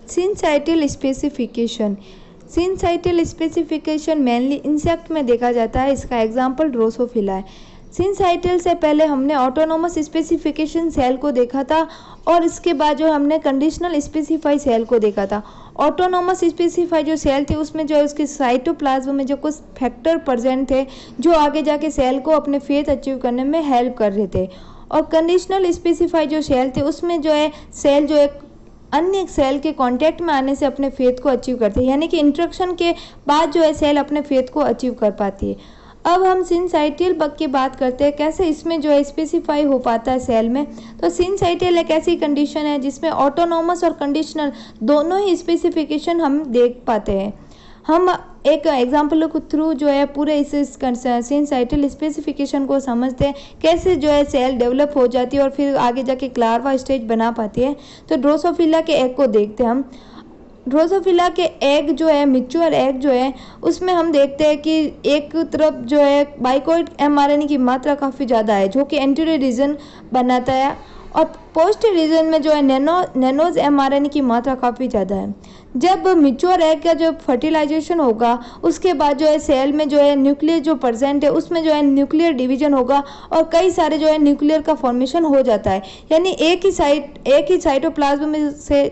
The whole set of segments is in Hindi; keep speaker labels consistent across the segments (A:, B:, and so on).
A: सिंसाइटल स्पेसिफिकेशन। सिंसाइटल स्पेसिफिकेशन मेनली इंसेक्ट में देखा जाता है। इसका एग्जाम्पल ड्रोसोफिला है। सिंसाइटल से पहले हमने ऑटोनोमस स्पेसिफिकेशन सेल को देखा था और इसके बाद जो हमने कंडीशनल स्पेसिफाई सेल को देखा था। ऑटोनोमस स्पेसिफाई जो सेल थे उसमें जो उसके साइटोप्लाज्म में जो कुछ फैक्टर प्रेजेंट थे जो आगे जाके सेल को अपने फेथ अचीव करने में हेल्प कर रहे थे। और कंडीशनल स्पेसिफाई जो सेल थे उसमें जो है सेल जो एक अन्य सेल के कांटेक्ट में आने से अपने फेथ को अचीव करते हैं, यानी कि इंट्रैक्शन के बाद जो है सेल अपने फेथ को अचीव कर पाती है। अब हम सिंसाइटल बग की बात करते हैं, कैसे इसमें जो है स्पेसिफाई हो पाता है सेल में। तो सिंसाइटल एक ऐसी कंडीशन है जिसमें ऑटोनोमस और कंडीशनल दोनों ही स्पेसिफिकेशन हम देख पाते हैं। हम एक एग्जाम्पल के थ्रू जो है पूरे इस सिंसाइटल स्पेसिफिकेशन को समझते हैं, कैसे जो है सेल डेवलप हो जाती है और फिर आगे जाके लार्वा स्टेज बना पाती है। तो ड्रोसोफिला के एग को देखते हैं हम। ड्रोसोफिला के एग जो है, मैच्योर एग जो है, उसमें हम देखते हैं कि एक तरफ जो है बाइकोइड एमआरएनए की मात्रा काफ़ी ज़्यादा है जो कि एंटीरियर रीजन बनाता है, और पोस्टीरियर रीजन में जो है नैनोज एमआरएनए की मात्रा काफ़ी ज़्यादा है। जब मैच्योर एग का जो फर्टिलाइजेशन होगा उसके बाद जो है सेल में जो है न्यूक्लियस जो प्रेजेंट है उसमें जो है न्यूक्लियर डिवीजन होगा और कई सारे जो है न्यूक्लियर का फॉर्मेशन हो जाता है, यानी एक ही साइटोप्लाज्म में से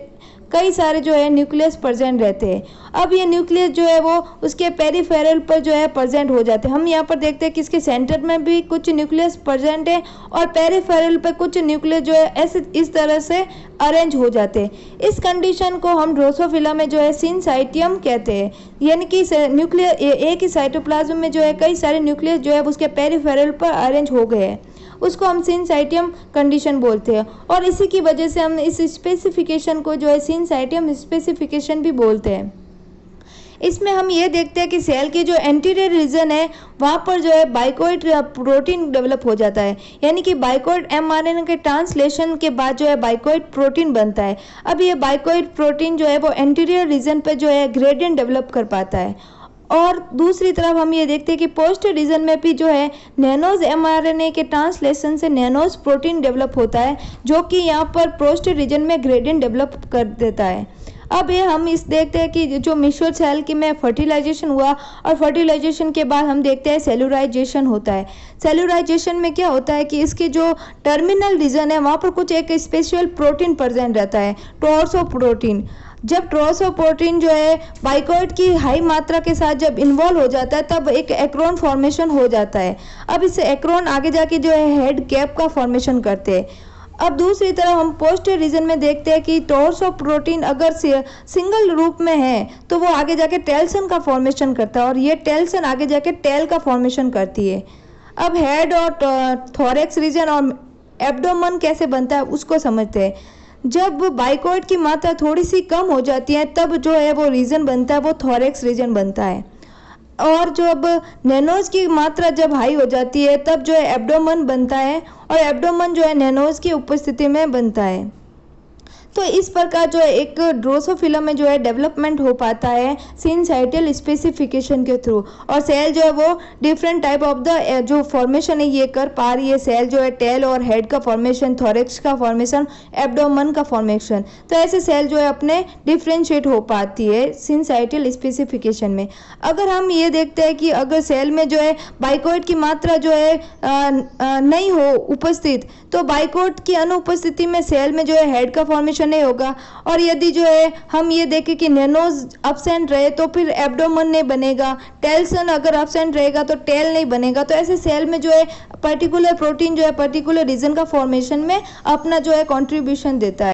A: कई सारे जो है न्यूक्लियस प्रेजेंट रहते हैं। अब ये न्यूक्लियस जो है वो उसके पेरिफेरल पर जो है प्रेजेंट हो जाते हैं। हम यहाँ पर देखते हैं कि इसके सेंटर में भी कुछ न्यूक्लियस प्रेजेंट है और पेरिफेरल पर कुछ न्यूक्लियस जो है ऐसे इस तरह से अरेंज हो जाते हैं। इस कंडीशन को हम ड्रोसोफिला में जो है सिंसाइटियम कहते हैं, यानी कि न्यूक्लियर एक ही साइटोप्लाज्म में जो है कई सारे न्यूक्लियस जो है उसके पेरिफेरल पर अरेंज हो गए हैं, उसको हम सिंसाइटियम कंडीशन बोलते हैं। और इसी की वजह से हम इस स्पेसिफिकेशन को जो है सिंसाइटियम स्पेसिफिकेशन भी बोलते हैं। इसमें हम ये देखते हैं कि सेल की जो एंटीरियर रीजन है वहाँ पर जो है बाइकोइड प्रोटीन डेवलप हो जाता है, यानी कि बाइकोइड एमआरएनए के ट्रांसलेशन के बाद जो है बाइकोइड प्रोटीन बनता है। अब ये बाइकोइड प्रोटीन जो है वो एंटीरियर रीजन पर जो है ग्रेडियंट डेवलप कर पाता है। और दूसरी तरफ हम ये देखते हैं कि पोस्ट रीजन में भी जो है नैनोज एमआरएनए के ट्रांसलेशन से नैनोज प्रोटीन डेवलप होता है जो कि यहाँ पर पोस्ट रीजन में ग्रेडियंट डेवलप कर देता है। अब ये हम इस देखते हैं कि जो मैच्योर सेल की में फर्टिलाइजेशन हुआ और फर्टिलाइजेशन के बाद हम देखते हैं सेलुलाइजेशन होता है। सेलुलाइजेशन में क्या होता है कि इसकी जो टर्मिनल रीजन है वहाँ पर कुछ एक स्पेशल प्रोटीन प्रेजेंट रहता है, टॉर्सो प्रोटीन। जब ट्रोसो प्रोटीन जो है बाइकोइड की हाई मात्रा के साथ जब इन्वॉल्व हो जाता है तब एक एक्रोन फॉर्मेशन हो जाता है। अब इस एक्रोन आगे जाके जो है हेड कैप का फॉर्मेशन करते हैं। अब दूसरी तरफ हम पोस्टीरियर रीजन में देखते हैं कि टॉर्सो प्रोटीन अगर सिंगल रूप में है तो वो आगे जाके टेल्सन का फॉर्मेशन करता है और ये टेल्सन आगे जाके टेल का फॉर्मेशन करती है। अब हेड और थोरेक्स रीजन और एब्डोमेन कैसे बनता है उसको समझते हैं। जब बाइकोइड की मात्रा थोड़ी सी कम हो जाती है तब जो है वो रीजन बनता है, वो थोरेक्स रीजन बनता है। और जब नैनोज की मात्रा जब हाई हो जाती है तब जो है एब्डोमेन बनता है और एब्डोमेन जो है नैनोज की उपस्थिति में बनता है। तो इस प्रकार जो है एक ड्रोसोफिला में जो है डेवलपमेंट हो पाता है सिंसाइटल स्पेसिफिकेशन के थ्रू, और सेल जो है वो डिफरेंट टाइप ऑफ द जो फॉर्मेशन है ये कर पा रही है। सेल जो है टेल और हेड का फॉर्मेशन, थोरेक्स का फॉर्मेशन, एब्डोमेन का फॉर्मेशन, तो ऐसे सेल जो है अपने डिफ्रेंशिएट हो पाती है सिंसाइटल स्पेसिफिकेशन में। अगर हम ये देखते हैं कि अगर सेल में जो है बाइकोइड की मात्रा जो है नहीं हो उपस्थित, तो बाइकोइड की अनुपस्थिति में सेल में जो है हेड का फॉर्मेशन नहीं होगा। और यदि जो है हम ये देखें कि नैनोज एब्सेंट रहे तो फिर एब्डोमेन नहीं बनेगा, टेल्सन अगर एब्सेंट रहेगा तो टेल नहीं बनेगा। तो ऐसे सेल में जो है पर्टिकुलर प्रोटीन जो है पर्टिकुलर रीजन का फॉर्मेशन में अपना जो है कंट्रीब्यूशन देता है।